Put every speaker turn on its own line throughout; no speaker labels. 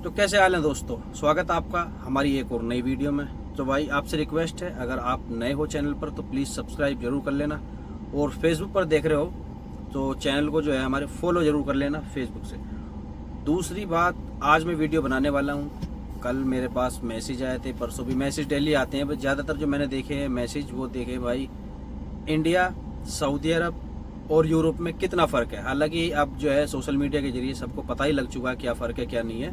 तो कैसे हाल हैं दोस्तों, स्वागत है आपका हमारी एक और नई वीडियो में। तो भाई आपसे रिक्वेस्ट है, अगर आप नए हो चैनल पर तो प्लीज़ सब्सक्राइब जरूर कर लेना, और फेसबुक पर देख रहे हो तो चैनल को जो है हमारे फॉलो जरूर कर लेना फेसबुक से। दूसरी बात, आज मैं वीडियो बनाने वाला हूँ। कल मेरे पास मैसेज आए थे, परसों भी मैसेज डेली आते हैं, बस ज़्यादातर जो मैंने देखे हैं मैसेज वो देखे भाई इंडिया, सऊदी अरब और यूरोप में कितना फ़र्क है। हालांकि अब जो है सोशल मीडिया के जरिए सबको पता ही लग चुका है क्या फ़र्क है क्या नहीं है।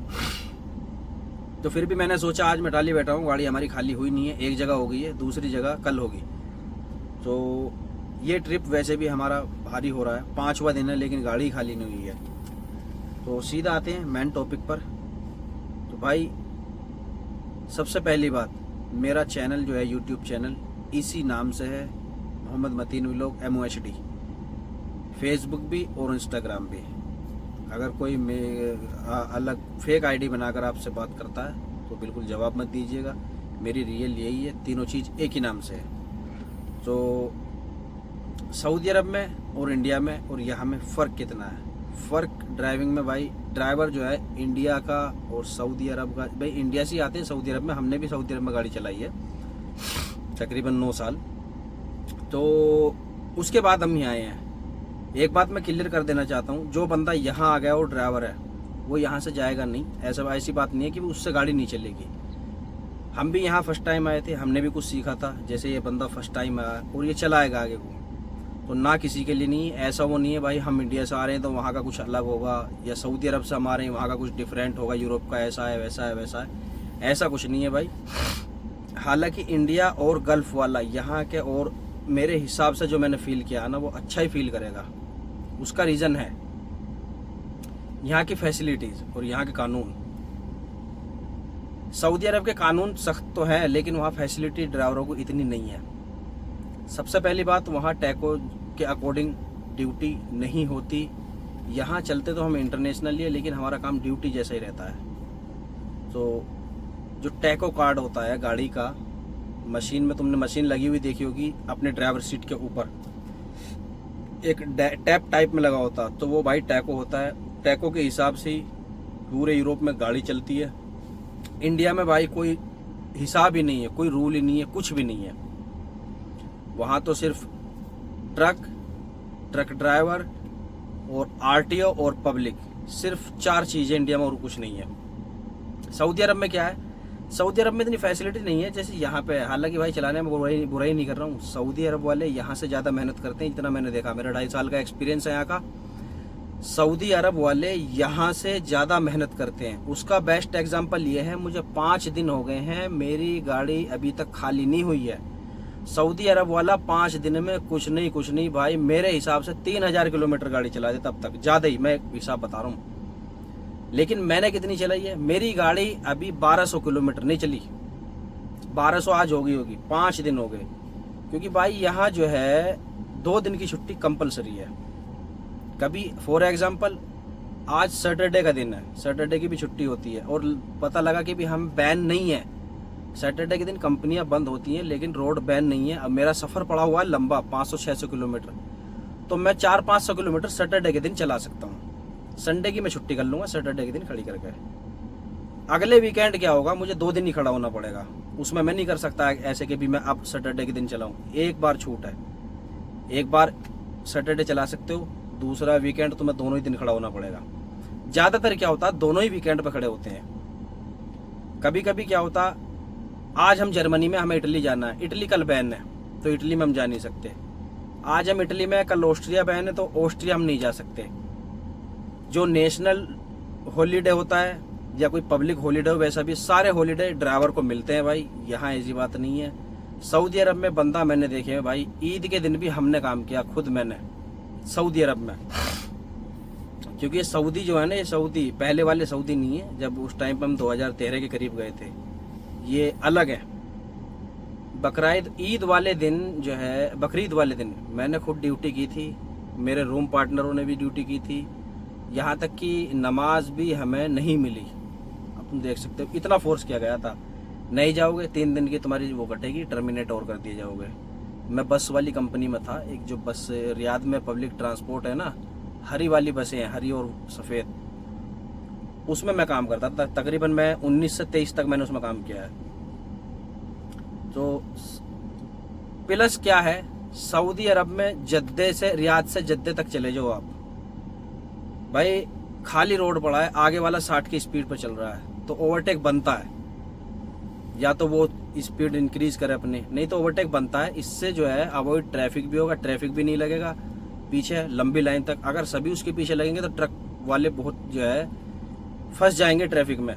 तो फिर भी मैंने सोचा आज मैं टाली बैठा हूँ, गाड़ी हमारी खाली हुई नहीं है, एक जगह हो गई है, दूसरी जगह कल होगी। तो ये ट्रिप वैसे भी हमारा भारी हो रहा है, 5वां दिन है लेकिन गाड़ी खाली नहीं हुई है। तो सीधा आते हैं मेन टॉपिक पर। तो भाई सबसे पहली बात, मेरा चैनल जो है यूट्यूब चैनल इसी नाम से है, Mohammad Mateen vlog MOHD, Facebook भी और इंस्टाग्राम भी। अगर कोई अलग फेक आईडी बनाकर आपसे बात करता है तो बिल्कुल जवाब मत दीजिएगा, मेरी रियल यही है, तीनों चीज़ एक ही नाम से है। तो सऊदी अरब में और इंडिया में और यहाँ में फ़र्क कितना है? फ़र्क ड्राइविंग में भाई, ड्राइवर जो है इंडिया का और सऊदी अरब का, भाई इंडिया से ही आते हैं सऊदी अरब में, हमने भी सऊदी अरब में गाड़ी चलाई है तकरीबन 9 साल। तो उसके बाद हम यहाँ आए हैं। एक बात मैं क्लियर कर देना चाहता हूँ, जो बंदा यहाँ आ गया और ड्राइवर है वो यहाँ से जाएगा नहीं, ऐसी बात नहीं है कि उससे गाड़ी नहीं चलेगी। हम भी यहाँ फर्स्ट टाइम आए थे, हमने भी कुछ सीखा था, जैसे ये बंदा फर्स्ट टाइम आया और ये चलाएगा आगे को, तो ना किसी के लिए नहीं ऐसा वो नहीं है भाई हम इंडिया से आ रहे हैं तो वहाँ का कुछ अलग होगा, या सऊदी अरब से हम आ रहे हैं वहाँ का कुछ डिफरेंट होगा, यूरोप का ऐसा है वैसा है वैसा है, ऐसा कुछ नहीं है भाई। हालांकि इंडिया और गल्फ़ वाला यहाँ के, और मेरे हिसाब से जो मैंने फील किया ना, वो अच्छा ही फील करेगा। उसका रीज़न है यहाँ की फैसिलिटीज़ और यहाँ के कानून। सऊदी अरब के कानून सख्त तो है लेकिन वहाँ फैसिलिटी ड्राइवरों को इतनी नहीं है। सबसे पहली बात, वहाँ टैको के अकॉर्डिंग ड्यूटी नहीं होती। यहाँ चलते तो हम इंटरनेशनली है लेकिन हमारा काम ड्यूटी जैसा ही रहता है। तो जो टैको कार्ड होता है गाड़ी का, मशीन में तुमने मशीन लगी हुई देखी होगी अपने ड्राइवर सीट के ऊपर, एक टैप टाइप में लगा होता, तो वो भाई टैको होता है। टैको के हिसाब से ही पूरे यूरोप में गाड़ी चलती है। इंडिया में भाई कोई हिसाब ही नहीं है, कोई रूल ही नहीं है, कुछ भी नहीं है। वहाँ तो सिर्फ ट्रक ड्राइवर और RTO और पब्लिक, सिर्फ 4 चीज़ें इंडिया में, और कुछ नहीं है। सऊदी अरब में क्या है, सऊदी अरब में इतनी फैसिलिटी नहीं है जैसे यहाँ पे है। हालांकि भाई चलाने में बुराई नहीं कर रहा हूँ, सऊदी अरब वाले यहाँ से ज़्यादा मेहनत करते हैं, जितना मैंने देखा, मेरा 2.5 साल का एक्सपीरियंस है यहाँ का। सऊदी अरब वाले यहाँ से ज़्यादा मेहनत करते हैं। उसका बेस्ट एग्जांपल ये है, मुझे 5 दिन हो गए हैं, मेरी गाड़ी अभी तक खाली नहीं हुई है। सऊदी अरब वाला 5 दिन में कुछ नहीं भाई, मेरे हिसाब से 3000 किलोमीटर गाड़ी चला दे, तब तक ज़्यादा ही, मैं हिसाब बता रहा हूँ। लेकिन मैंने कितनी चलाई है, मेरी गाड़ी अभी 1200 किलोमीटर नहीं चली, 1200 आज हो गई होगी, 5 दिन हो गए। क्योंकि भाई यहाँ जो है 2 दिन की छुट्टी कंपलसरी है। कभी फॉर एग्जांपल आज सैटरडे का दिन है, सैटरडे की भी छुट्टी होती है, और पता लगा कि भी हम बैन नहीं है, सैटरडे के दिन कंपनियां बंद होती हैं लेकिन रोड बैन नहीं है। अब मेरा सफ़र पड़ा हुआ है लंबा 500-600 किलोमीटर, तो मैं 400-500 किलोमीटर सैटरडे के दिन चला सकता हूँ। संडे की मैं छुट्टी कर लूँगा, सैटरडे के दिन खड़ी करके। अगले वीकेंड क्या होगा, मुझे 2 दिन ही खड़ा होना पड़ेगा, उसमें मैं नहीं कर सकता ऐसे कि भी मैं अब सैटरडे के दिन चलाऊँ। एक बार छूट है, एक बार सैटरडे चला सकते हो, दूसरा वीकेंड तुम्हें दोनों ही दिन खड़ा होना पड़ेगा। ज़्यादातर क्या होता है, दोनों ही वीकेंड पर खड़े होते हैं। कभी कभी क्या होता, आज हम जर्मनी में, हमें इटली जाना है, इटली कल बैन है तो इटली में हम जा नहीं सकते। आज हम इटली में, कल ऑस्ट्रिया बैन है तो ऑस्ट्रिया हम नहीं जा सकते। जो नेशनल हॉलीडे होता है या कोई पब्लिक हॉलीडे हो, वैसा भी सारे हॉलीडे ड्राइवर को मिलते हैं भाई, यहाँ ऐसी बात नहीं है। सऊदी अरब में बंदा मैंने देखे हैं भाई, ईद के दिन भी हमने काम किया खुद मैंने सऊदी अरब में। क्योंकि ये सऊदी जो है ना, ये सऊदी पहले वाले सऊदी नहीं है, जब उस टाइम पर हम 2013 के करीब गए थे, ये अलग है। बकरीद ईद वाले दिन जो है, बकरीद वाले दिन मैंने खुद ड्यूटी की थी, मेरे रूम पार्टनरों ने भी ड्यूटी की थी, यहाँ तक कि नमाज भी हमें नहीं मिली। अब तुम देख सकते हो इतना फोर्स किया गया था, नहीं जाओगे 3 दिन की तुम्हारी वो कटेगी, टर्मिनेट और कर दिए जाओगे। मैं बस वाली कंपनी में था, एक जो बस रियाद में पब्लिक ट्रांसपोर्ट है ना, हरी वाली बसें हैं, हरी और सफ़ेद, उसमें मैं काम करता था। तकरीबन मैं 19 से 23 तक मैंने उसमें काम किया है। तो प्लस क्या है, सऊदी अरब में जद्दे से, रियाद से जद्दे तक चले जाओ आप भाई, खाली रोड पड़ा है, आगे वाला 60 की स्पीड पर चल रहा है, तो ओवरटेक बनता है। या तो वो स्पीड इंक्रीज करे अपने, नहीं तो ओवरटेक बनता है। इससे जो है अवॉइड ट्रैफिक भी होगा, ट्रैफिक भी नहीं लगेगा पीछे लंबी लाइन तक। अगर सभी उसके पीछे लगेंगे तो ट्रक वाले बहुत जो है फंस जाएंगे ट्रैफिक में।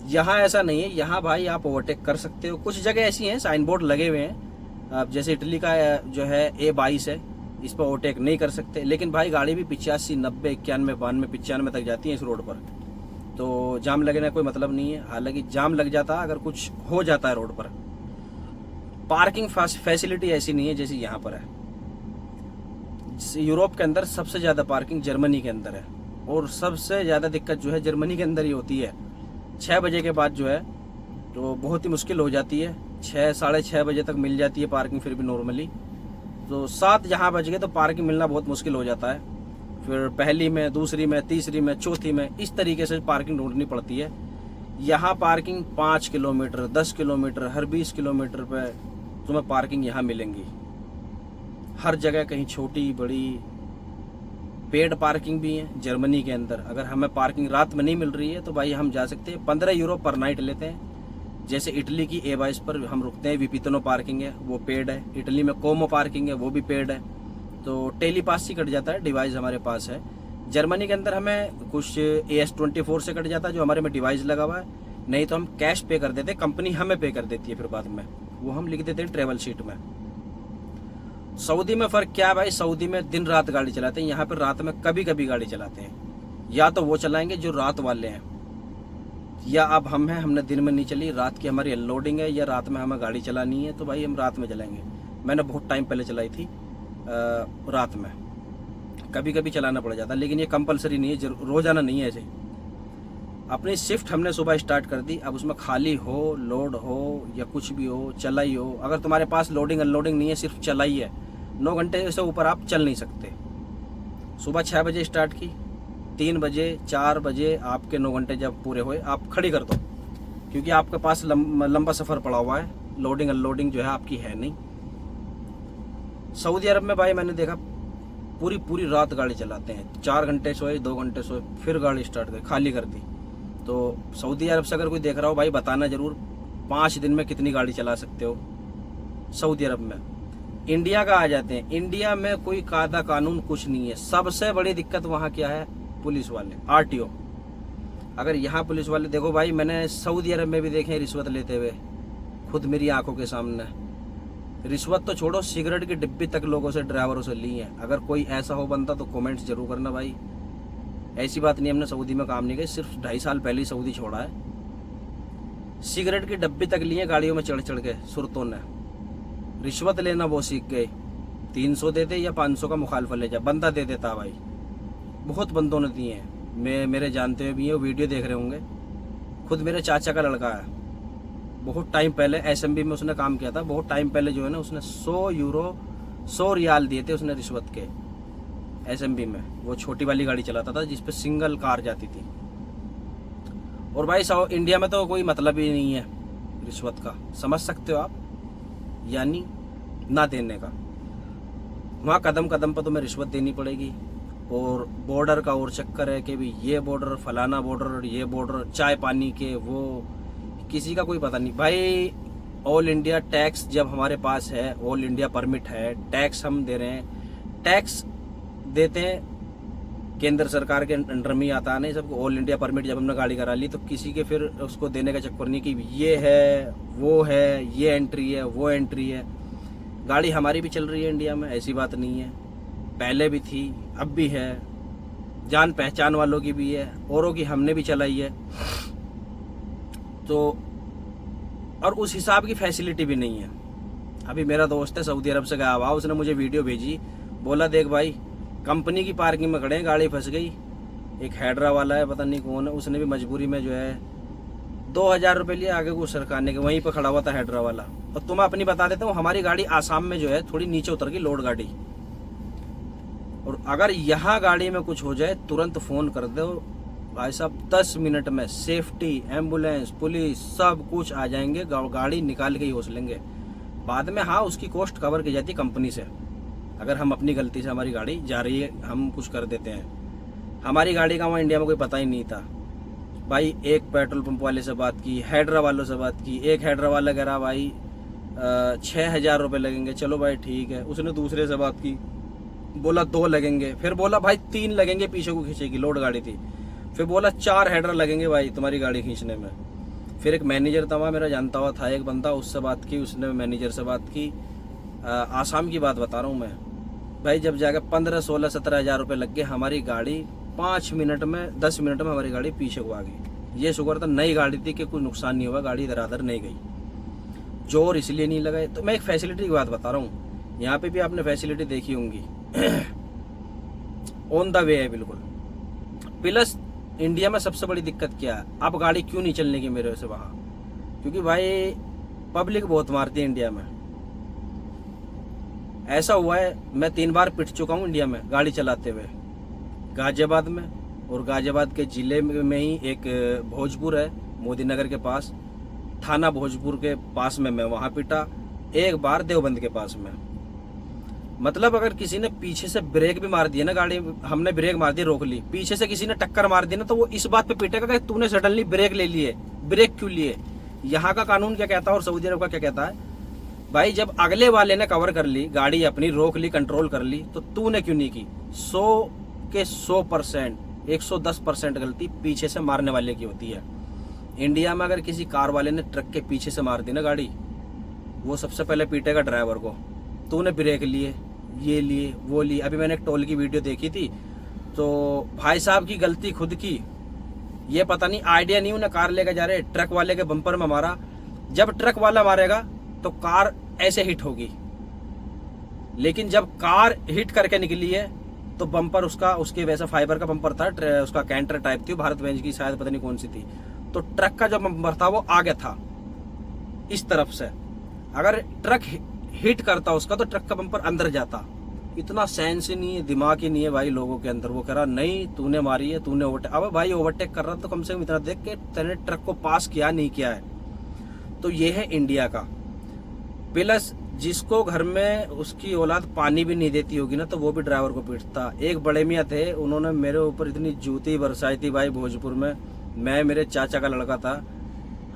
यहाँ ऐसा नहीं है, यहाँ भाई आप ओवरटेक कर सकते हो। कुछ जगह ऐसी हैं साइन बोर्ड लगे हुए हैं, अब जैसे इटली का जो है A22 है, इस पर ओवरटेक नहीं कर सकते। लेकिन भाई गाड़ी भी 85, 90, 91, 92, 95 तक जाती है इस रोड पर, तो जाम लगने का कोई मतलब नहीं है। हालांकि जाम लग जाता अगर कुछ हो जाता है रोड पर। पार्किंग फैसिलिटी ऐसी नहीं है जैसी यहाँ पर है। यूरोप के अंदर सबसे ज़्यादा पार्किंग जर्मनी के अंदर है, और सबसे ज़्यादा दिक्कत जो है जर्मनी के अंदर ही होती है। 6 बजे के बाद जो है तो बहुत ही मुश्किल हो जाती है। 6, साढ़े 6 बजे तक मिल जाती है पार्किंग फिर भी नॉर्मली, तो 7 जहाँ बज गए तो पार्किंग मिलना बहुत मुश्किल हो जाता है। फिर पहली में, दूसरी में, तीसरी में, चौथी में, इस तरीके से पार्किंग ढूंढनी पड़ती है। यहाँ पार्किंग 5 किलोमीटर, 10 किलोमीटर, हर 20 किलोमीटर पे तुम्हें पार्किंग यहाँ मिलेंगी। हर जगह, कहीं छोटी बड़ी। पेड पार्किंग भी है जर्मनी के अंदर। अगर हमें पार्किंग रात में नहीं मिल रही है तो भाई हम जा सकते हैं, 15 यूरो पर नाइट लेते हैं। जैसे इटली की A22 पर हम रुकते हैं, विपितनो पार्किंग है, वो पेड है। इटली में कोमो पार्किंग है, वो भी पेड है। तो टेली पास ही कट जाता है, डिवाइस हमारे पास है। जर्मनी के अंदर हमें कुछ AS24 से कट जाता है, जो हमारे में डिवाइस लगा हुआ है। नहीं तो हम कैश पे कर देते, कंपनी हमें पे कर देती है फिर बाद में, वो हम लिख देते हैं ट्रेवल शीट में। सऊदी में फ़र्क क्या है भाई, सऊदी में दिन रात गाड़ी चलाते हैं, यहाँ पर रात में कभी कभी गाड़ी चलाते हैं। या तो वो चलाएंगे जो रात वाले हैं, या अब हम हैं, हमने दिन में नहीं चली, रात की हमारी अनलोडिंग है या रात में हमें गाड़ी चलानी है, तो भाई हम रात में चलाएंगे। मैंने बहुत टाइम पहले चलाई थी रात में, कभी कभी चलाना पड़ जाता, लेकिन ये कंपलसरी नहीं है, रोजाना नहीं है। ऐसे अपनी शिफ्ट हमने सुबह स्टार्ट कर दी, अब उसमें खाली हो, लोड हो या कुछ भी हो, चलाई हो। अगर तुम्हारे पास लोडिंग अनलोडिंग नहीं है, सिर्फ चलाई है, 9 घंटे से ऊपर आप चल नहीं सकते। सुबह 6 बजे स्टार्ट की, 3 बजे 4 बजे आपके 9 घंटे जब पूरे हुए आप खड़ी कर दो, क्योंकि आपके पास लंबा सफ़र पड़ा हुआ है, लोडिंग अनलोडिंग जो है आपकी है नहीं। सऊदी अरब में भाई मैंने देखा पूरी रात गाड़ी चलाते हैं, 4 घंटे सोए, 2 घंटे सोए, फिर गाड़ी स्टार्ट कर खाली कर दी। तो सऊदी अरब से अगर कोई देख रहा हो भाई बताना ज़रूर, 5 दिन में कितनी गाड़ी चला सकते हो सऊदी अरब में। इंडिया का आ जाते हैं, इंडिया में कोई कायदा कानून कुछ नहीं है। सबसे बड़ी दिक्कत वहाँ क्या है, पुलिस वाले, RTO। अगर यहाँ पुलिस वाले देखो भाई, मैंने सऊदी अरब में भी देखे रिश्वत लेते हुए, खुद मेरी आंखों के सामने। रिश्वत तो छोड़ो, सिगरेट की डिब्बी तक लोगों से, ड्राइवरों से ली है। अगर कोई ऐसा हो बनता तो कमेंट्स जरूर करना भाई। ऐसी बात नहीं हमने सऊदी में काम नहीं किया, सिर्फ 2.5 साल पहले ही सऊदी छोड़ा है। सिगरेट की डब्बी तक ली है गाड़ियों में चढ़ चढ़ के सुरतों ने। रिश्वत लेना वो सीख गए, 300 देते या 500 का मुखालफा ले जा, बंदा दे देता भाई। बहुत बंदों ने दिए हैं, मेरे जानते हुए भी है, वो वीडियो देख रहे होंगे। खुद मेरे चाचा का लड़का है, बहुत टाइम पहले SMB में उसने काम किया था। बहुत टाइम पहले जो है ना, उसने 100 यूरो 100 रियाल दिए थे उसने रिश्वत के, SMB में। वो छोटी वाली गाड़ी चलाता था जिसपे सिंगल कार जाती थी। और भाई इंडिया में तो कोई मतलब ही नहीं है रिश्वत का, समझ सकते हो आप, यानी ना देने का। वहाँ कदम कदम पर तुम्हें रिश्वत देनी पड़ेगी। और बॉर्डर का और चक्कर है कि भी ये बॉर्डर, फलाना बॉर्डर, ये बॉर्डर, चाय पानी के, वो किसी का कोई पता नहीं भाई। ऑल इंडिया टैक्स जब हमारे पास है, ऑल इंडिया परमिट है, टैक्स हम दे रहे हैं, टैक्स देते हैं केंद्र सरकार के अंडर में आता नहीं सबको। ऑल इंडिया परमिट जब हमने गाड़ी करा ली तो किसी के फिर उसको देने का चक्कर नहीं कि ये है, वो है, ये एंट्री है, वो एंट्री है। गाड़ी हमारी भी चल रही है इंडिया में, ऐसी बात नहीं है, पहले भी थी, अब भी है, जान पहचान वालों की भी है, औरों की हमने भी चलाई है। तो और उस हिसाब की फैसिलिटी भी नहीं है। अभी मेरा दोस्त है सऊदी अरब से गया हुआ, उसने मुझे वीडियो भेजी, बोला देख भाई कंपनी की पार्किंग में खड़े हैं, गाड़ी फंस गई। एक हैदरा वाला है, पता नहीं कौन है, उसने भी मजबूरी में जो है 2000 रुपये लिए आगे को सरकाने के, वहीं पर खड़ा हुआ था हैदरा वाला। और तुम्हें अपनी बता देता हूँ, हमारी गाड़ी आसाम में जो है थोड़ी नीचे उतर गई, लोड गाड़ी। और अगर यहाँ गाड़ी में कुछ हो जाए तुरंत फ़ोन कर दो, भाई साहब 10 मिनट में सेफ्टी, एम्बुलेंस, पुलिस सब कुछ आ जाएंगे, गाड़ी निकाल के ही होस लेंगे। बाद में हाँ उसकी कॉस्ट कवर की जाती है कंपनी से। अगर हम अपनी गलती से हमारी गाड़ी जा रही है, हम कुछ कर देते हैं। हमारी गाड़ी का वहाँ इंडिया में कोई पता ही नहीं था भाई। एक पेट्रोल पंप वाले से बात की, हेड्रा वालों से बात की। एक हेड्रा वाला कह रहा भाई 6,000 रुपये लगेंगे। चलो भाई ठीक है। उसने दूसरे से बात की, बोला 2 लगेंगे। फिर बोला भाई 3 लगेंगे, पीछे को खींचेगी, लोड गाड़ी थी। फिर बोला 4 हेडर लगेंगे भाई तुम्हारी गाड़ी खींचने में। फिर एक मैनेजर था वहाँ मेरा जानता हुआ था एक बंदा, उससे बात की। उसने मैनेजर से बात की। आसाम की बात बता रहा हूँ मैं भाई। जब जाकर 15, 16, 17 हज़ार रुपये लग गए, हमारी गाड़ी 5 मिनट में 10 मिनट में हमारी गाड़ी पीछे को आ गई। ये शुक्र था नई गाड़ी थी कि कोई नुकसान नहीं हुआ, गाड़ी इधर उधर नहीं गई। जोर इसलिए नहीं लगा। तो मैं एक फैसिलिटी की बात बता रहा हूँ, यहाँ पे भी आपने फैसिलिटी देखी होंगी। ऑन द वे है बिल्कुल। प्लस इंडिया में सबसे बड़ी दिक्कत क्या है, अब गाड़ी क्यों नहीं चलने की मेरे से वहाँ? क्योंकि भाई पब्लिक बहुत मारती है इंडिया में। ऐसा हुआ है, मैं 3 बार पिट चुका हूँ इंडिया में गाड़ी चलाते हुए, गाजियाबाद में। और गाजियाबाद के जिले में ही एक भोजपुर है, मोदी नगर के पास, थाना भोजपुर के पास में मैं वहाँ पिटा। एक बार देवबंद के पास में। मतलब अगर किसी ने पीछे से ब्रेक भी मार दिया ना, गाड़ी हमने ब्रेक मार दी, रोक ली, पीछे से किसी ने टक्कर मार दी ना, तो वो इस बात पे पीटेगा कि तूने सडनली ब्रेक ले लिए, ब्रेक क्यों लिए। यहाँ का कानून क्या कहता है और सऊदी अरब का क्या कहता है भाई? जब अगले वाले ने कवर कर ली गाड़ी अपनी, रोक ली, कंट्रोल कर ली, तो तूने क्यों नहीं की? 100 के 100%, 110% गलती पीछे से मारने वाले की होती है। इंडिया में अगर किसी कार वाले ने ट्रक के पीछे से मार दी ना गाड़ी, वो सबसे पहले पीटेगा ड्राइवर को। तूने ब्रेक लिए, ये लिए, वो लिए। अभी मैंने एक टोल की वीडियो देखी थी, तो भाई साहब की गलती खुद की। ये पता नहीं, आइडिया नहीं, उन्हें कार लेकर जा रहे, ट्रक वाले के बम्पर में मारा। जब ट्रक वाला मारेगा तो कार ऐसे हिट होगी, लेकिन जब कार हिट करके निकली है तो बम्पर उसका, उसके वैसा फाइबर का बम्पर था, उसका कैंटर टाइप थी, भारत बेंच की शायद, पता नहीं कौन सी थी। तो ट्रक का जो बम्पर था वो आगे था इस तरफ से। अगर ट्रक हिट करता उसका तो ट्रक का बम्पर अंदर जाता। इतना सेंस ही नहीं है, दिमाग ही नहीं है भाई लोगों के अंदर। वो कह रहा नहीं तूने मारी है, तूने ओवरटेक। अब भाई ओवरटेक कर रहा तो कम से कम इतना देख के तेने ट्रक को पास किया नहीं किया है। तो ये है इंडिया का। प्लस जिसको घर में उसकी औलाद पानी भी नहीं देती होगी ना, तो वो भी ड्राइवर को पीटता। एक बड़े मियाँ थे, उन्होंने मेरे ऊपर इतनी जूती बरसाई थी भाई भोजपुर में। मैं, मेरे चाचा का लड़का था,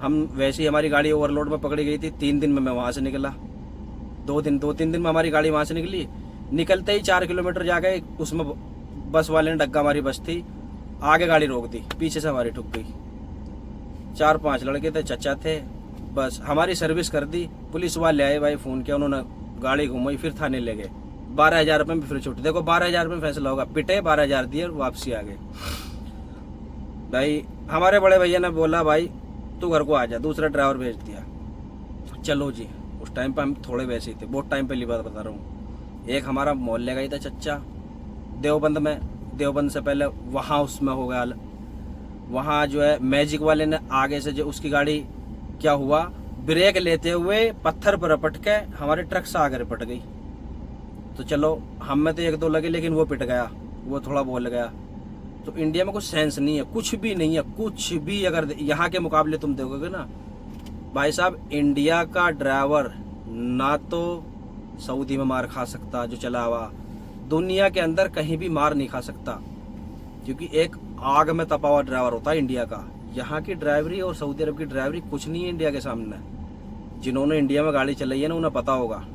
हम वैसे ही, हमारी गाड़ी ओवरलोड में पकड़ी गई थी। 3 दिन में मैं वहाँ से निकला। 2-3 दिन में हमारी गाड़ी वहाँ से निकली। निकलते ही 4 किलोमीटर जा गए, उसमें बस वाले ने डग्गा मारी, बस थी, आगे गाड़ी रोक दी, पीछे से हमारी ठुक गई। 4-5 लड़के थे, चचा थे, बस हमारी सर्विस कर दी। पुलिस वाले आए भाई, फ़ोन किया, उन्होंने गाड़ी घुमाई, फिर थाने ले गए। 12,000 रुपये में फिर छुट्टी। देखो 12,000 रुपये में फैसला होगा। पिटे, 12,000 दिए और वापसी आ गए। भाई हमारे बड़े भैया ने बोला भाई तू घर को आ जा, दूसरा ड्राइवर भेज दिया। चलो जी, उस टाइम पे हम थोड़े वैसे ही थे, बहुत टाइम पहली बात बता रहा हूँ। एक हमारा मोहल्ले का ही था चच्चा, देवबंद में। देवबंद से पहले वहाँ उसमें हो गया, वहाँ जो है मैजिक वाले ने आगे से जो उसकी गाड़ी क्या हुआ, ब्रेक लेते हुए पत्थर पर रपट के हमारे ट्रक से आगे रपट गई। तो चलो हम में तो 1-2 लगे, लेकिन वो पिट गया, वो थोड़ा बोल गया। तो इंडिया में कुछ सेंस नहीं है, कुछ भी नहीं है, कुछ भी। अगर यहाँ के मुकाबले तुम देखोगे ना भाई साहब, इंडिया का ड्राइवर ना तो सऊदी में मार खा सकता जो चला हुआ, दुनिया के अंदर कहीं भी मार नहीं खा सकता, क्योंकि एक आग में तपा हुआ ड्राइवर होता है इंडिया का। यहाँ की ड्राइवरी और सऊदी अरब की ड्राइवरी कुछ नहीं है इंडिया के सामने। जिन्होंने इंडिया में गाड़ी चलाई है ना, उन्हें पता होगा।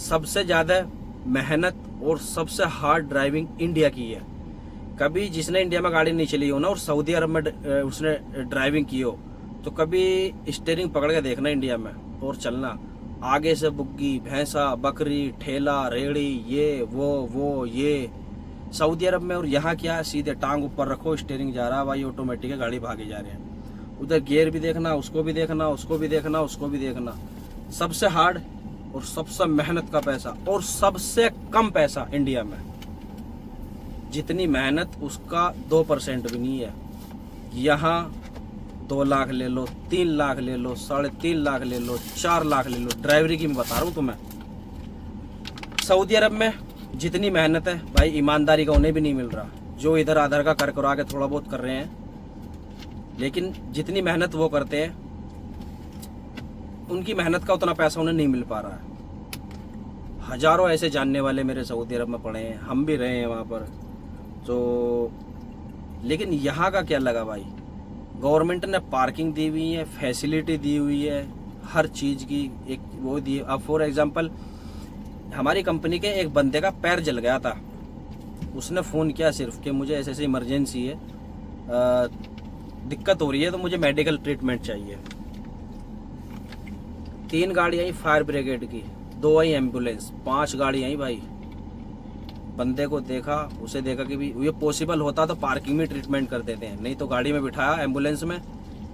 सबसे ज़्यादा मेहनत और सबसे हार्ड ड्राइविंग इंडिया की है। कभी जिसने इंडिया में गाड़ी नहीं चली हो ना और सऊदी अरब में उसने ड्राइविंग की हो, तो कभी स्टीयरिंग पकड़ के देखना इंडिया में और चलना। आगे से बुग्गी, भैंसा, बकरी, ठेला, रेड़ी, ये वो ये सऊदी अरब में। और यहाँ क्या है, सीधे टांग ऊपर रखो, स्टीयरिंग जा रहा है भाई, ऑटोमेटिक है, गाड़ी भागे जा रहे हैं। उधर गियर भी देखना, उसको भी देखना, उसको भी देखना, उसको भी देखना। सबसे हार्ड और सबसे मेहनत का पैसा और सबसे कम पैसा इंडिया में। जितनी मेहनत उसका 2% भी नहीं है। यहाँ 2 लाख ले लो, 3 लाख ले लो, 3.5 लाख ले लो, 4 लाख ले लो, ड्राइवरी की मैं बता रहा हूँ तुम्हें। सऊदी अरब में जितनी मेहनत है भाई, ईमानदारी का उन्हें भी नहीं मिल रहा। जो इधर आधार का कर करा के थोड़ा बहुत कर रहे हैं, लेकिन जितनी मेहनत वो करते हैं उनकी मेहनत का उतना पैसा उन्हें नहीं मिल पा रहा है। हजारों ऐसे जानने वाले मेरे सऊदी अरब में पड़े हैं, हम भी रहे हैं वहाँ पर। तो लेकिन यहाँ का क्या लगा भाई, गवर्नमेंट ने पार्किंग दी हुई है, फैसिलिटी दी हुई है, हर चीज़ की एक वो दी। अब फॉर एग्जांपल हमारी कंपनी के एक बंदे का पैर जल गया था, उसने फ़ोन किया सिर्फ कि मुझे ऐसे ऐसे इमरजेंसी है, दिक्कत हो रही है, तो मुझे मेडिकल ट्रीटमेंट चाहिए। 3 गाड़ी आई फायर ब्रिगेड की, 2 आई एम्बुलेंस, 5 गाड़ी आई भाई। बंदे को देखा, उसे देखा कि भी ये पॉसिबल होता तो पार्किंग में ट्रीटमेंट कर देते हैं, नहीं तो गाड़ी में बिठाया एम्बुलेंस में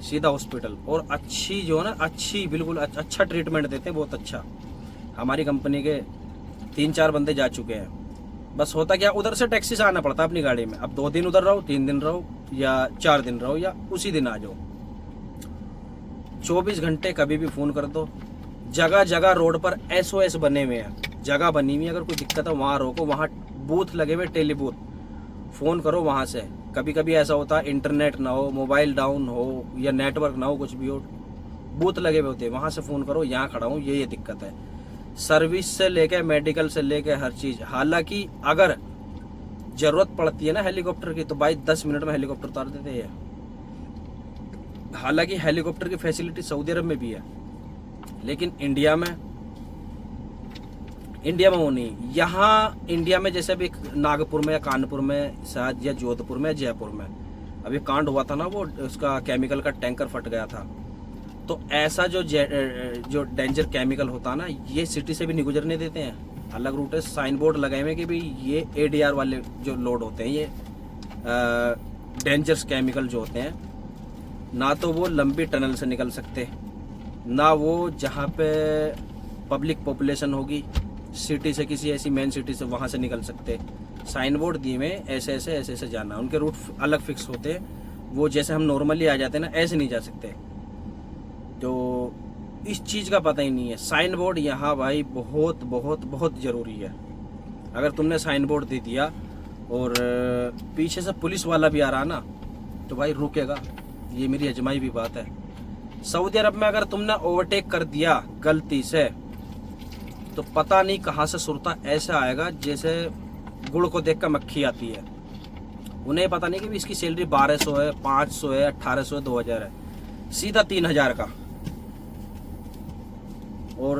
सीधा हॉस्पिटल। और अच्छी जो है ना, अच्छी बिल्कुल अच्छा ट्रीटमेंट देते हैं, बहुत अच्छा। हमारी कंपनी के 3-4 बंदे जा चुके हैं। बस होता क्या, उधर से टैक्सी से आना पड़ता अपनी गाड़ी में। अब 2 दिन उधर रहो, 3 दिन रहो, या 4 दिन रहो, या उसी दिन आ जाओ। 24 घंटे कभी भी फ़ोन कर दो। जगह जगह रोड पर SOS बने हुए हैं, जगह बनी हुई है, अगर कोई दिक्कत है वहाँ रोको, वहाँ बूथ लगे हुए, टेली बूथ, फ़ोन करो वहाँ से। कभी कभी ऐसा होता है इंटरनेट ना हो, मोबाइल डाउन हो, या नेटवर्क ना हो, कुछ भी हो, बूथ लगे हुए होते हैं, वहाँ से फ़ोन करो, यहाँ खड़ा हूँ, ये दिक्कत है। सर्विस से लेके मेडिकल से लेके हर चीज़। हालांकि अगर ज़रूरत पड़ती है ना हेलीकॉप्टर की, तो भाई 10 मिनट में हेलीकॉप्टर उतार देते हैं। हालांकि हेलीकॉप्टर की फैसिलिटी सऊदी अरब में भी है, लेकिन इंडिया में वो नहीं। यहाँ इंडिया में जैसे अभी नागपुर में या कानपुर में शायद, या जोधपुर में, जयपुर में अभी कांड हुआ था ना, वो उसका केमिकल का टैंकर फट गया था। तो ऐसा जो डेंजर केमिकल होता है ना, ये सिटी से भी नहीं गुजरने देते हैं। अलग रूट है, साइन बोर्ड लगाए हुए कि भाई ये ADR वाले जो लोड होते हैं, ये डेंजरस केमिकल जो होते हैं, ना तो वो लंबी टनल से निकल सकते, ना वो जहाँ पे पब्लिक पॉपुलेशन होगी सिटी से, किसी ऐसी मेन सिटी से, वहाँ से निकल सकते। साइन बोर्ड दिए में ऐसे ऐसे जाना, उनके रूट अलग फिक्स होते हैं। वो जैसे हम नॉर्मली आ जाते हैं ना, ऐसे नहीं जा सकते। तो इस चीज़ का पता ही नहीं है। साइन बोर्ड यहाँ भाई बहुत बहुत बहुत ज़रूरी है। अगर तुमने साइन बोर्ड दे दिया और पीछे से पुलिस वाला भी आ रहा ना, तो भाई रुकेगा। ये मेरी अजमाई भी बात है। सऊदी अरब में अगर तुमने ओवरटेक कर दिया गलती से, तो पता नहीं कहाँ से सुरता ऐसा आएगा जैसे गुड़ को देख कर मक्खी आती है। उन्हें पता नहीं कि भी इसकी सैलरी 1200 है, 500 है, 1800 है, 2000 है, सीधा 3000 का। और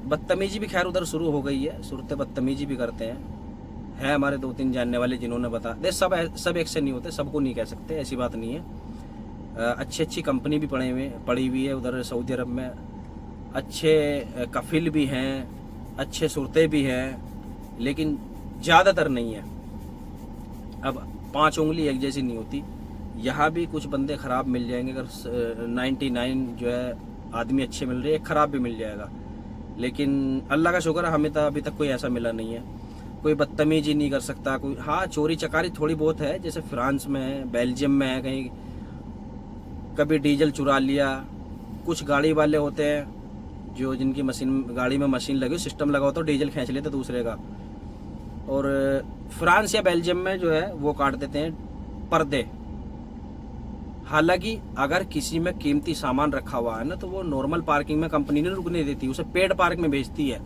बदतमीजी भी खैर उधर शुरू हो गई है, सुरते बदतमीजी भी करते हैं। है हमारे 2-3 जानने वाले जिन्होंने बता दे। सब एक से नहीं होते, सबको नहीं कह सकते, ऐसी बात नहीं है। अच्छी कंपनी भी पड़ी हुई है उधर सऊदी अरब में, अच्छे कफिल भी हैं, अच्छे सुरते भी हैं, लेकिन ज़्यादातर नहीं है। अब 5 उंगली एक जैसी नहीं होती। यहाँ भी कुछ बंदे ख़राब मिल जाएंगे, अगर 99 जो है आदमी अच्छे मिल रहे हैं, एक ख़राब भी मिल जाएगा। लेकिन अल्लाह का शुक्र है, हमें तो अभी तक कोई ऐसा मिला नहीं है। कोई बदतमीजी नहीं कर सकता कोई। हाँ, चोरी चकारी थोड़ी बहुत है, जैसे फ्रांस में है, बेल्जियम में है, कहीं कभी डीजल चुरा लिया। कुछ गाड़ी वाले होते हैं जो जिनकी गाड़ी में मशीन लगी, सिस्टम लगा हो तो डीजल खींच लेते दूसरे का। और फ्रांस या बेल्जियम में जो है वो काट देते हैं पर्दे। हालांकि अगर किसी में कीमती सामान रखा हुआ है ना, तो वो नॉर्मल पार्किंग में कंपनी नहीं रुकने देती, उसे पेड पार्किंग में भेजती है।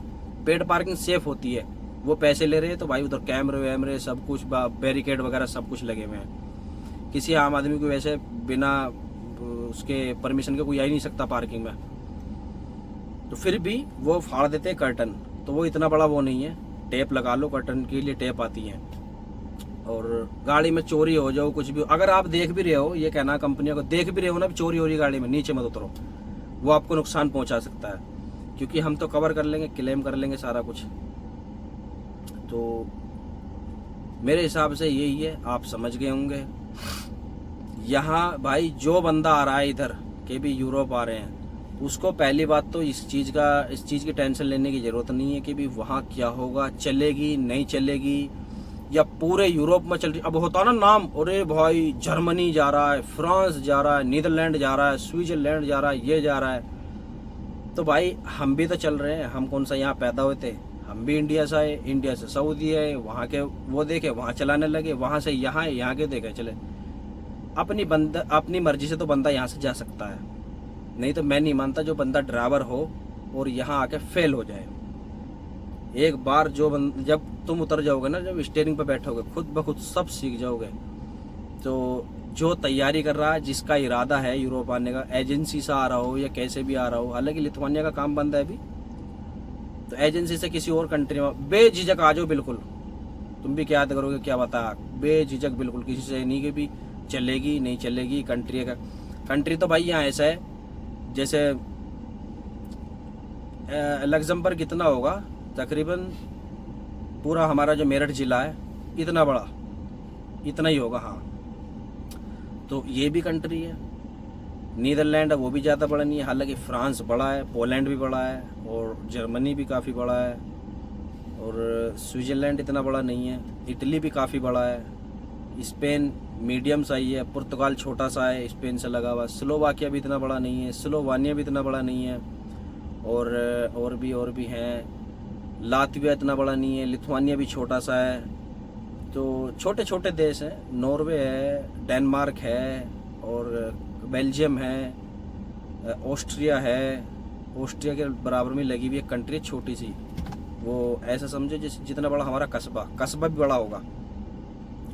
पेड पार्किंग सेफ होती है। वो पैसे ले रहे हैं तो भाई उधर कैमरे वैमरे सब कुछ, बैरिकेड वगैरह सब कुछ लगे हुए हैं। किसी आम आदमी को वैसे बिना उसके परमिशन के कोई आ ही नहीं सकता पार्किंग में। तो फिर भी वो फाड़ देते हैं कर्टन। तो वो इतना बड़ा वो नहीं है, टेप लगा लो, कर्टन के लिए टेप आती है। और गाड़ी में चोरी हो जाओ, कुछ भी हो, अगर आप देख भी रहे हो, ये कहना कंपनियों को, देख भी रहे हो ना चोरी हो रही गाड़ी में, नीचे मत उतरो, वो आपको नुकसान पहुंचा सकता है। क्योंकि हम तो कवर कर लेंगे, क्लेम कर लेंगे सारा कुछ। तो मेरे हिसाब से यही है, आप समझ गए होंगे। यहाँ भाई जो बंदा आ रहा है इधर के भी यूरोप आ रहे हैं, उसको पहली बात तो इस चीज़ की टेंशन लेने की ज़रूरत नहीं है कि भी वहाँ क्या होगा, चलेगी नहीं चलेगी, या पूरे यूरोप में चल रही। अब होता ना नाम, अरे भाई जर्मनी जा रहा है, फ्रांस जा रहा है, नीदरलैंड जा रहा है, स्विट्जरलैंड जा रहा है, ये जा रहा है। तो भाई हम भी तो चल रहे हैं। हम कौन सा यहाँ पैदा हुए थे? हम भी इंडिया से आए, इंडिया से सऊदी आए, वहाँ के वो देखे वहाँ चलाने लगे, वहाँ से यहाँ, यहाँ के देखे चले। अपनी मर्जी से तो बंदा यहाँ से जा सकता है, नहीं तो मैं नहीं मानता जो बंदा ड्राइवर हो और यहाँ आके फेल हो जाए। एक बार जब तुम उतर जाओगे ना, जब स्टीयरिंग पे बैठोगे, खुद ब खुद सब सीख जाओगे। तो जो तैयारी कर रहा है, जिसका इरादा है यूरोप आने का, एजेंसी से आ रहा हो या कैसे भी आ रहा हो, हालांकि लिथुआनिया का काम बंद है अभी, तो एजेंसी से किसी और कंट्री में बेझिझक आ जाओ। बिल्कुल तुम भी क्या याद करोगे, क्या बता, बेझिझक बिल्कुल, किसी से नहीं कि भी चलेगी नहीं चलेगी। कंट्री तो भाई यहाँ ऐसा है जैसे लग्जमबर्ग कितना होगा, तकरीबन पूरा हमारा जो मेरठ जिला है इतना बड़ा, इतना ही होगा। हाँ, तो ये भी कंट्री है। नीदरलैंड है, वो भी ज़्यादा बड़ा नहीं है, हालांकि फ्रांस बड़ा है, पोलैंड भी बड़ा है, और जर्मनी भी काफ़ी बड़ा है, और स्विट्ज़रलैंड इतना बड़ा नहीं है, इटली भी काफ़ी बड़ा है, स्पेन मीडियम सा ही है, पुर्तगाल छोटा सा है स्पेन से लगा हुआ, स्लोवाकिया भी इतना बड़ा नहीं है, स्लोवानिया भी इतना बड़ा नहीं है, और भी हैं, लातविया इतना बड़ा नहीं है, लिथुआनिया भी छोटा सा है। तो छोटे छोटे देश हैं, नॉर्वे है, डेनमार्क है, और बेल्जियम है, ऑस्ट्रिया है, ऑस्ट्रिया के बराबर में लगी हुई एक कंट्री छोटी सी, वो ऐसा समझो जैसे जितना बड़ा हमारा कस्बा भी बड़ा होगा,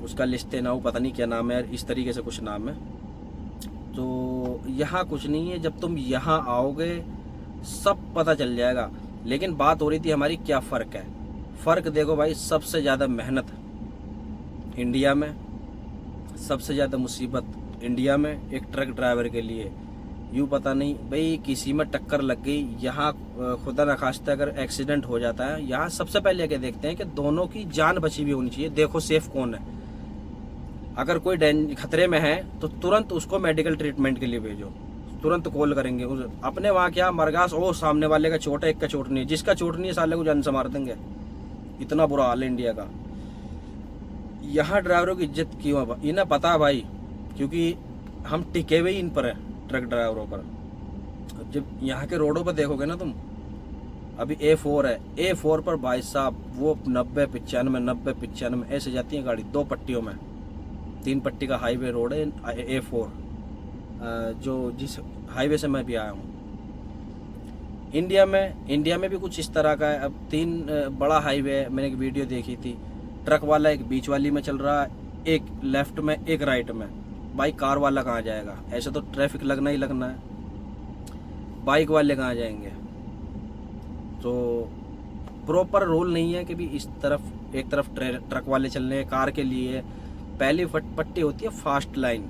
उसका लिस्टेनाउ पता नहीं क्या नाम है, इस तरीके से कुछ नाम है। तो यहाँ कुछ नहीं है, जब तुम यहाँ आओगे सब पता चल जाएगा। लेकिन बात हो रही थी हमारी क्या फ़र्क है। फ़र्क देखो भाई, सबसे ज़्यादा मेहनत इंडिया में, सबसे ज़्यादा मुसीबत इंडिया में एक ट्रक ड्राइवर के लिए। यूँ पता नहीं भाई किसी में टक्कर लग गई, यहाँ खुदा न खास्ता अगर एक्सीडेंट हो जाता है, यहाँ सबसे पहले क्या देखते हैं कि दोनों की जान बची हुई होनी चाहिए, देखो सेफ कौन है। अगर कोई खतरे में है तो तुरंत उसको मेडिकल ट्रीटमेंट के लिए भेजो, तुरंत कॉल करेंगे। अपने वहाँ क्या मरगास, ओ सामने वाले का चोट है, एक का चोट नहीं है, जिसका चोट नहीं है साले को जान से मार देंगे। इतना बुरा हाल है इंडिया का। यहाँ ड्राइवरों की इज्जत क्यों है इन्हें पता है भाई, क्योंकि हम टिके हुए इन पर है, ट्रक ड्राइवरों पर। जब यहाँ के रोडों पर देखोगे ना तुम, अभी A4 है, A4 पर भाई साहब वो 90-95 ऐसे जाती है गाड़ी, 2 पट्टियों में। 3 पट्टी का हाईवे रोड है A4, जो जिस हाईवे से मैं भी आया हूँ। इंडिया में भी कुछ इस तरह का है। अब 3 बड़ा हाईवे है, मैंने एक वीडियो देखी थी, ट्रक वाला एक बीच वाली में चल रहा है, एक लेफ्ट में एक राइट में। भाई कार वाला कहाँ जाएगा, ऐसे तो ट्रैफिक लगना ही लगना है, बाइक वाले कहाँ जाएंगे। तो प्रॉपर रूल नहीं है कि भी इस तरफ एक तरफ ट्रक वाले चलने हैं, कार के लिए पहली पट्टी होती है फास्ट लाइन,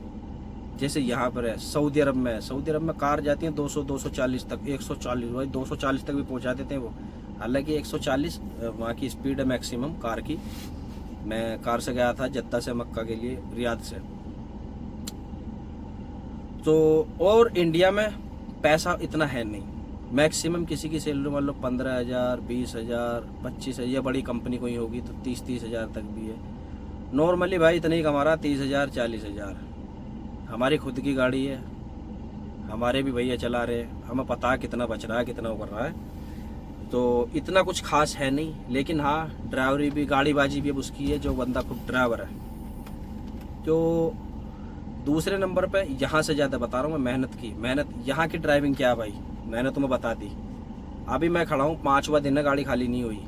जैसे यहाँ पर है। सऊदी अरब में कार जाती है 200-240 तक, 140 भाई 240 तक भी पहुँचा देते हैं वो। हालांकि 140 वहाँ की स्पीड है मैक्सिमम कार की। मैं कार से गया था जद्दा से मक्का के लिए, रियाद से। तो और इंडिया में पैसा इतना है नहीं, मैक्सिमम किसी की सैलरी मान लो 15,000, 20,000, 25,000, या बड़ी कंपनी कोई होगी तो 30,000 तक भी है। नॉर्मली भाई इतना ही कमा रहा, 30,000, 40,000। हमारी खुद की गाड़ी है, हमारे भी भैया चला रहे, हमें पता है कितना बच रहा है, कितना वो कर रहा है। तो इतना कुछ खास है नहीं, लेकिन हाँ ड्राइवरी भी, गाड़ीबाजी भी अब उसकी है जो बंदा खुद ड्राइवर है। तो दूसरे नंबर पे यहाँ से ज़्यादा बता रहा हूँ मैं मेहनत यहाँ की ड्राइविंग क्या है भाई, मैंने तुम्हें बता दी। अभी मैं खड़ा हूँ, 5वां दिन है, गाड़ी खाली नहीं हुई,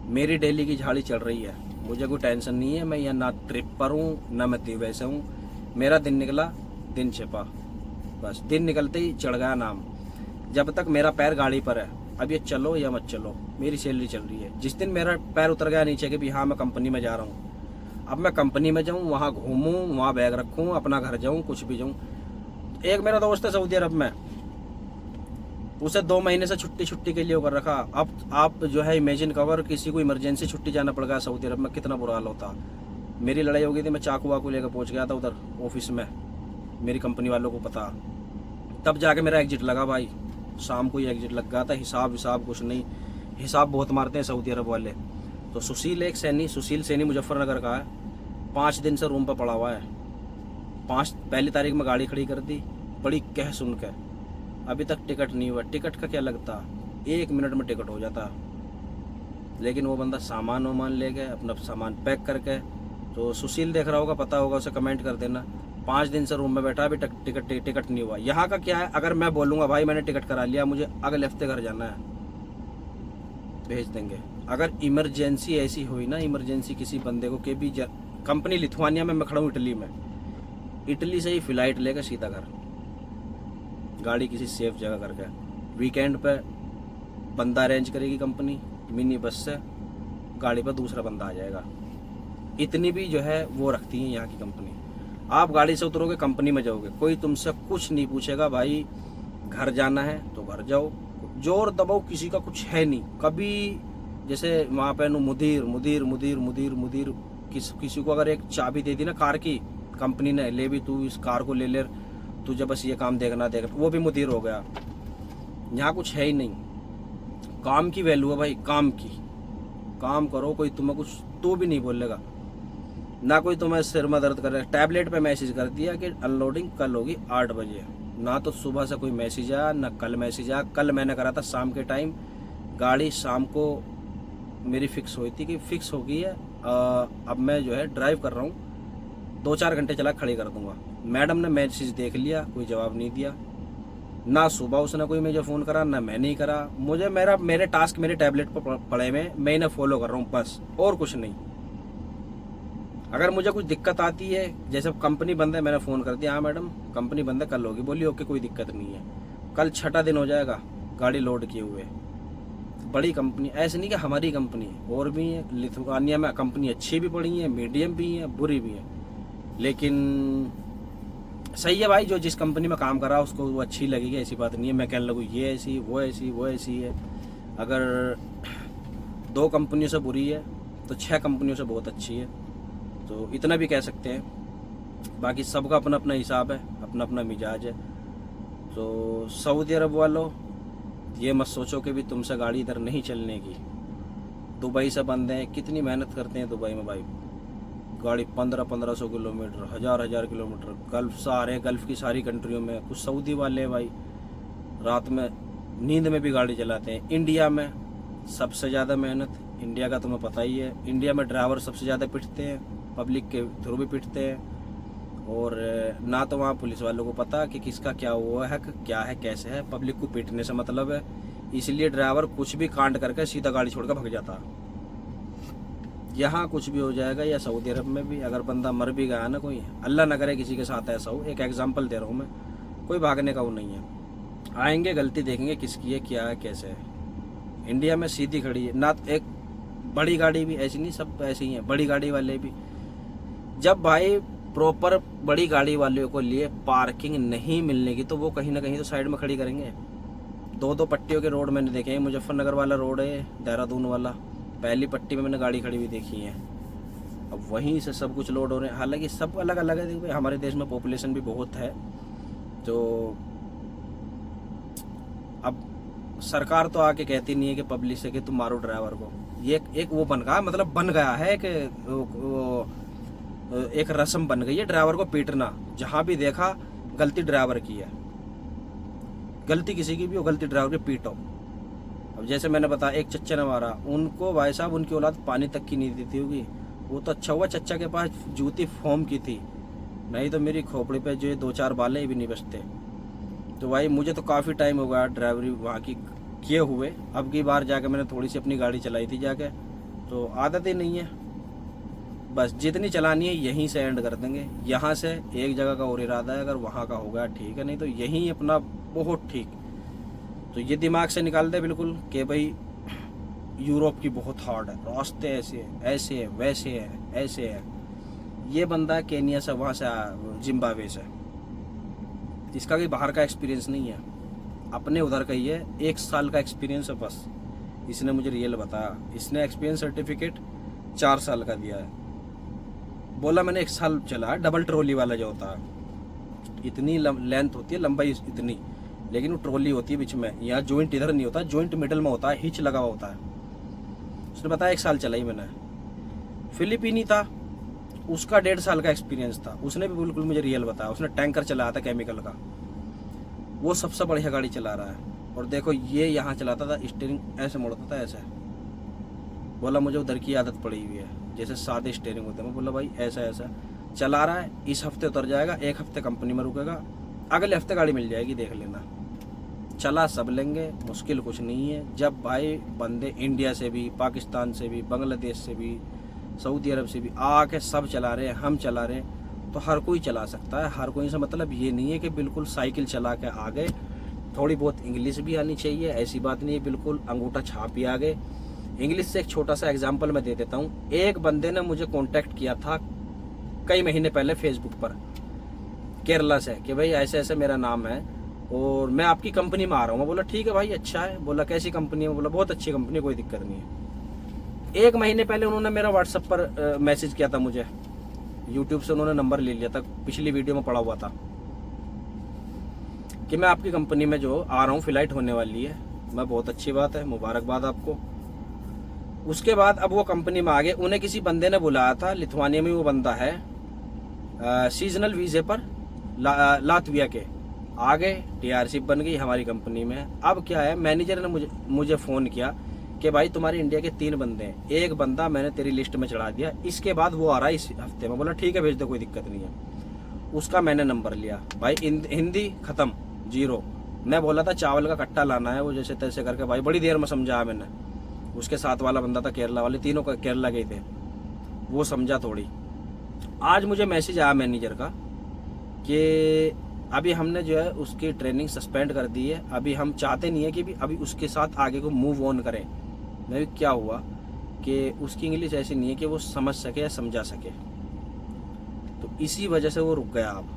मेरी डेली की झाड़ी चल रही है, मुझे कोई टेंशन नहीं है। मैं यहाँ ना ट्रिप पर हूँ ना मैं वैसे हूँ, मेरा दिन निकला दिन छिपा, बस दिन निकलते ही चढ़ गया नाम। जब तक मेरा पैर गाड़ी पर है, अब ये चलो या मत चलो, मेरी सैलरी चल रही है। जिस दिन मेरा पैर उतर गया नीचे कि भी हाँ मैं कंपनी में जा रहा हूँ, अब मैं कंपनी में जाऊँ, वहाँ घूमूँ, वहाँ बैग रखूँ, अपना घर जाऊँ, कुछ भी जाऊँ। एक मेरा दोस्त है सऊदी अरब में, उसे 2 महीने से छुट्टी के लिए कर रखा। अब आप जो है इमेजिन करो, अगर किसी को इमरजेंसी छुट्टी जाना पड़ गया सऊदी अरब में, कितना बुरा हाल होता। मेरी लड़ाई हो गई थी, मैं चाकू वाकू लेकर पहुँच गया था उधर ऑफिस में, मेरी कंपनी वालों को पता, तब जाके मेरा एग्जिट लगा भाई। शाम को ही एग्जिट लग गया था, हिसाब कुछ नहीं, हिसाब बहुत मारते हैं सऊदी अरब वाले। तो सुशील सैनी मुजफ्फरनगर का है, 5 दिन से रूम पर पड़ा हुआ है। पहली तारीख में गाड़ी खड़ी कर दी, बड़ी कह सुन के, अभी तक टिकट नहीं हुआ। टिकट का क्या लगता, 1 मिनट में टिकट हो जाता। लेकिन वो बंदा सामान वामान ले गए, अपना सामान पैक करके। तो सुशील देख रहा होगा, पता होगा उसे, कमेंट कर देना। 5 दिन से रूम में बैठा, अभी टिकट नहीं हुआ। यहाँ का क्या है, अगर मैं बोलूँगा भाई मैंने टिकट करा लिया, मुझे अगले हफ्ते घर जाना है, भेज देंगे। अगर इमरजेंसी ऐसी हुई ना, इमरजेंसी किसी बंदे को के भी कंपनी लिथुआनिया में, मैं खड़ा हूँ इटली में, इटली से ही फ्लाइट लेकर सीधा घर, गाड़ी किसी सेफ जगह करके। वीकेंड पे बंदा अरेंज करेगी कंपनी, मिनी बस से गाड़ी पर दूसरा बंदा आ जाएगा। इतनी भी जो है वो रखती है यहाँ की कंपनी। आप गाड़ी से उतरोगे, कंपनी में जाओगे, कोई तुमसे कुछ नहीं पूछेगा, भाई घर जाना है तो घर जाओ, जोर दबाओ किसी का कुछ है नहीं कभी। जैसे वहाँ पे मुदीर मुदीर मुदीर मुदीर मुदीर किसी को अगर एक चाबी दे दी ना कार की, कंपनी ने, ले भी तू इस कार को ले, तुझे बस ये काम देखना, वो भी मुदीर हो गया। यहाँ कुछ है ही नहीं। काम की वैल्यू है भाई, काम की। काम करो, कोई तुम्हें कुछ तो भी नहीं बोलेगा ना, कोई तुम्हें सिर में दर्द कर रहा है। टैबलेट पे मैसेज कर दिया कि अनलोडिंग कल होगी 8 बजे, ना तो सुबह से कोई मैसेज आया, ना कल मैसेज आया। कल मैंने करा था शाम के टाइम, गाड़ी शाम को मेरी फिक्स हुई थी कि फिक्स हो गई है, अब मैं जो है ड्राइव कर रहा हूँ, 2-4 घंटे चला खड़ी कर दूंगा। मैडम ने मैसेज देख लिया, कोई जवाब नहीं दिया, ना सुबह उसने कोई मुझे फ़ोन करा, ना मैंने ही करा। मुझे मेरे टास्क मेरे टैबलेट पर पड़े में, मैं इन्हें फॉलो कर रहा हूँ बस, और कुछ नहीं। अगर मुझे कुछ दिक्कत आती है, जैसे कंपनी बंद है, मैंने फ़ोन कर दिया, हाँ मैडम कंपनी बंद है, कल होगी। बोली ओके, कोई दिक्कत नहीं है। कल 6ठा दिन हो जाएगा गाड़ी लोड किए हुए। बड़ी कंपनी, ऐसे नहीं कि हमारी कंपनी, और भी है लिथुआनिया में कंपनी, अच्छी भी पड़ी है, मीडियम भी है, बुरी भी है। लेकिन सही है भाई, जो जिस कंपनी में काम कर रहा है उसको वो अच्छी लगेगी, ऐसी बात नहीं है। मैं कहने लगूँ ये ऐसी वो ऐसी वो ऐसी है। अगर 2 कंपनियों से बुरी है तो 6 कंपनियों से बहुत अच्छी है, तो इतना भी कह सकते हैं। बाकी सबका अपना अपना हिसाब है, अपना अपना मिजाज है। तो सऊदी अरब वालों, ये मत सोचो कि भी तुमसे गाड़ी इधर नहीं चलने की। दुबई से बंदे हैं, कितनी मेहनत करते हैं दुबई में भाई, गाड़ी 1500 किलोमीटर, 1000 किलोमीटर, गल्फ सारे, गल्फ की सारी कंट्रियों में। कुछ सऊदी वाले भाई रात में नींद में भी गाड़ी चलाते हैं। इंडिया में सबसे ज़्यादा मेहनत, इंडिया का तुम्हें पता ही है। इंडिया में ड्राइवर सबसे ज़्यादा पिटते हैं, पब्लिक के थ्रू भी पिटते हैं, और ना तो वहाँ पुलिस वालों को पता कि किसका क्या हुआ है, क्या है, कैसे है। पब्लिक को पीटने से मतलब है, इसलिए ड्राइवर कुछ भी कांड करके सीधा गाड़ी छोड़कर भाग जाता। यहाँ कुछ भी हो जाएगा, या सऊदी अरब में भी अगर बंदा मर भी गया ना, कोई अल्लाह ना करे किसी के साथ ऐसा हो, एक एग्जांपल दे रहा हूँ मैं, कोई भागने का वो नहीं है। आएंगे, गलती देखेंगे किसकी है, क्या है, कैसे है। इंडिया में सीधी खड़ी है ना, एक बड़ी गाड़ी भी ऐसी नहीं, सब ऐसी ही है, बड़ी गाड़ी वाले भी। जब भाई प्रॉपर बड़ी गाड़ी वालों को लिए पार्किंग नहीं मिलने की, तो वो कहीं ना कहीं तो साइड में खड़ी करेंगे। 2-2 पट्टियों के रोड मैंने देखे हैं, मुजफ्फरनगर वाला रोड है, देहरादून वाला, पहली पट्टी में मैंने गाड़ी खड़ी हुई देखी है। अब वहीं से सब कुछ लोड हो रहे हैं, हालांकि सब अलग अलग है। देखो हमारे देश में पॉपुलेशन भी बहुत है, तो अब सरकार तो आके कहती नहीं है कि पब्लिक से कि तुम मारो ड्राइवर को। ये एक वो बन गया, मतलब बन गया है कि एक रस्म बन गई है ड्राइवर को पीटना। जहां भी देखा गलती ड्राइवर की है, गलती किसी की भी हो, गलती ड्राइवर की पीटो। अब जैसे मैंने बताया, एक चच्चा ने मारा, उनको भाई साहब उनकी औलाद पानी तक की नहीं देती होगी। वो तो अच्छा हुआ चच्चा के पास जूती फोम की थी, नहीं तो मेरी खोपड़ी पे जो 2-4 बालें भी नहीं बचते। तो भाई मुझे तो काफ़ी टाइम हो गया ड्राइवरी वहाँ की किए हुए। अब की बार जाके मैंने थोड़ी सी अपनी गाड़ी चलाई थी जाके, तो आदत ही नहीं है। बस जितनी चलानी है यहीं से एंड कर देंगे। यहाँ से एक जगह का और इरादा है, अगर वहाँ का हो गया ठीक है, नहीं तो यहीं अपना बहुत ठीक। तो ये दिमाग से निकाल दे बिल्कुल कि भाई यूरोप की बहुत हार्ड है, रास्ते ऐसे हैं, ऐसे है, वैसे है, ऐसे है। ये बंदा केनिया से, वहाँ से जिम्बाब्वे से, इसका कोई बाहर का एक्सपीरियंस नहीं है, अपने उधर का ही है। 1 साल का एक्सपीरियंस है बस, इसने मुझे रियल बताया। इसने एक्सपीरियंस सर्टिफिकेट 4 साल का दिया है। बोला मैंने 1 साल चला, डबल ट्रॉली वाला जो होता है, इतनी लेंथ होती है, लंबाई इतनी, लेकिन वो ट्रॉली होती है बीच में। यहाँ जॉइंट इधर नहीं होता, जॉइंट मिडल में होता है, हिच लगा हुआ होता है। उसने बताया 1 साल चलाई मैंने। फिलिपीनी था, उसका 1.5 साल का एक्सपीरियंस था, उसने भी बिल्कुल मुझे रियल बताया। उसने टैंकर चलाया था केमिकल का, वो सबसे बढ़िया गाड़ी चला रहा है। और देखो ये यहाँ चलाता था, स्टीयरिंग ऐसे मोड़ता था, ऐसे बोला मुझे उधर की आदत पड़ी हुई है, जैसे सादे स्टीयरिंग होते हैं। मैं बोला भाई ऐसा ऐसा चला रहा है, इस हफ्ते उतर जाएगा, एक हफ्ते कंपनी में रुकेगा, अगले हफ्ते गाड़ी मिल जाएगी, देख लेना। चला सब लेंगे, मुश्किल कुछ नहीं है। जब भाई बंदे इंडिया से भी, पाकिस्तान से भी, बांग्लादेश से भी, सऊदी अरब से भी आके सब चला रहे हैं, हम चला रहे हैं, तो हर कोई चला सकता है। हर कोई से मतलब ये नहीं है कि बिल्कुल साइकिल चला के आ गए, थोड़ी बहुत इंग्लिश भी आनी चाहिए, ऐसी बात नहीं है बिल्कुल अंगूठा छाप ही आ गए। इंग्लिश से एक छोटा सा एग्जाम्पल मैं दे देता हूँ। एक बंदे ने मुझे कॉन्टेक्ट किया था कई महीने पहले फेसबुक पर, केरला से, कि भाई ऐसे ऐसे मेरा नाम है और मैं आपकी कंपनी में आ रहा हूँ। मैं बोला ठीक है भाई, अच्छा है। बोला कैसी कंपनी है? बोला बहुत अच्छी कंपनी, कोई दिक्कत नहीं है। एक महीने पहले उन्होंने मेरा व्हाट्सएप पर मैसेज किया था मुझे, यूट्यूब से उन्होंने नंबर ले लिया था, पिछली वीडियो में पड़ा हुआ था कि मैं आपकी कंपनी में जो आ रहा हूँ, फ्लाइट होने वाली है। मैं बहुत अच्छी बात है, मुबारकबाद आपको। उसके बाद अब वो कंपनी में आ गए। उन्हें किसी बंदे ने बुलाया था, लिथुआनिया में वो बंदा है, सीजनल वीजे पर लातविया के। आ गए, टीआरशिप बन गई, हमारी कंपनी में। अब क्या है, मैनेजर ने मुझे फ़ोन किया कि भाई तुम्हारे इंडिया के 3 बंदे हैं, एक बंदा मैंने तेरी लिस्ट में चढ़ा दिया, इसके बाद वो आ रहा है इस हफ्ते में। बोला ठीक है भेज दो, कोई दिक्कत नहीं है। उसका मैंने नंबर लिया, भाई हिंदी ख़त्म, 0। मैं बोला था चावल का कट्टा लाना है, वो जैसे तैसे करके भाई बड़ी देर में समझाया मैंने। उसके साथ वाला बंदा था केरला वाले, तीनों का केरला गए थे, वो समझा थोड़ी। आज मुझे मैसेज आया मैनेजर का कि अभी हमने जो है उसकी ट्रेनिंग सस्पेंड कर दी है, अभी हम चाहते नहीं है कि भी अभी उसके साथ आगे को मूव ऑन करें। मैं क्या हुआ कि उसकी इंग्लिश ऐसी नहीं है कि वो समझ सके या समझा सके, तो इसी वजह से वो रुक गया। अब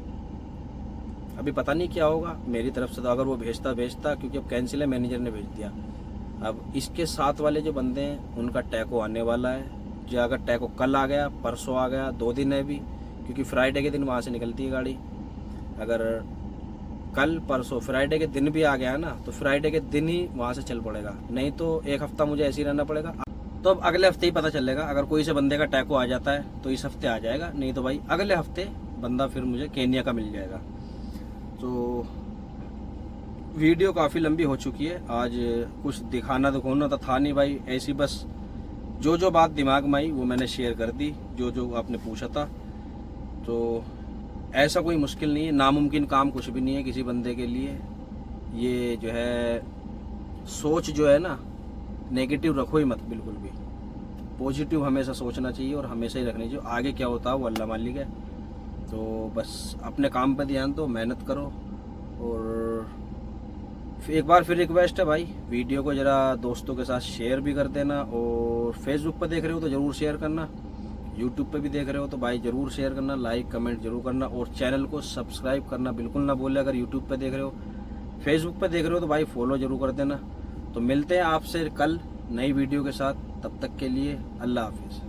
अभी पता नहीं क्या होगा मेरी तरफ से, तो अगर वो भेजता, क्योंकि अब कैंसिल है, मैनेजर ने भेज दिया। अब इसके साथ वाले जो बंदे हैं उनका टैको आने वाला है। जो अगर टैको कल आ गया, परसों आ गया, 2 दिन है अभी, क्योंकि फ्राइडे के दिन वहाँ से निकलती है गाड़ी। अगर कल परसों फ्राइडे के दिन भी आ गया ना, तो फ्राइडे के दिन ही वहाँ से चल पड़ेगा, नहीं तो एक हफ्ता मुझे ऐसे ही रहना पड़ेगा। तो अब अगले हफ्ते ही पता चलेगा। अगर कोई से बंदे का टैको आ जाता है तो इस हफ्ते आ जाएगा, नहीं तो भाई अगले हफ्ते बंदा फिर मुझे केन्या का मिल जाएगा। तो वीडियो काफ़ी लंबी हो चुकी है, आज कुछ दिखाना तो था नहीं भाई, ऐसी बस जो बात दिमाग में आई वो मैंने शेयर कर दी, जो आपने पूछा था। तो ऐसा कोई मुश्किल नहीं है, नामुमकिन काम कुछ भी नहीं है किसी बंदे के लिए। ये जो है सोच जो है ना, नेगेटिव रखो ही मत बिल्कुल भी, पॉजिटिव हमेशा सोचना चाहिए और हमेशा ही रखनी चाहिए। आगे क्या होता है वो अल्लाह मालिक है। तो बस अपने काम पर ध्यान दो, मेहनत करो। और एक बार फिर रिक्वेस्ट है भाई, वीडियो को ज़रा दोस्तों के साथ शेयर भी कर देना, और फेसबुक पर देख रहे हो तो ज़रूर शेयर करना, यूट्यूब पे भी देख रहे हो तो भाई ज़रूर शेयर करना, लाइक कमेंट जरूर करना, और चैनल को सब्सक्राइब करना बिल्कुल ना भूले। अगर यूट्यूब पे देख रहे हो, फेसबुक पे देख रहे हो तो भाई फॉलो जरूर कर देना। तो मिलते हैं आपसे कल नई वीडियो के साथ, तब तक के लिए अल्लाह हाफिज़।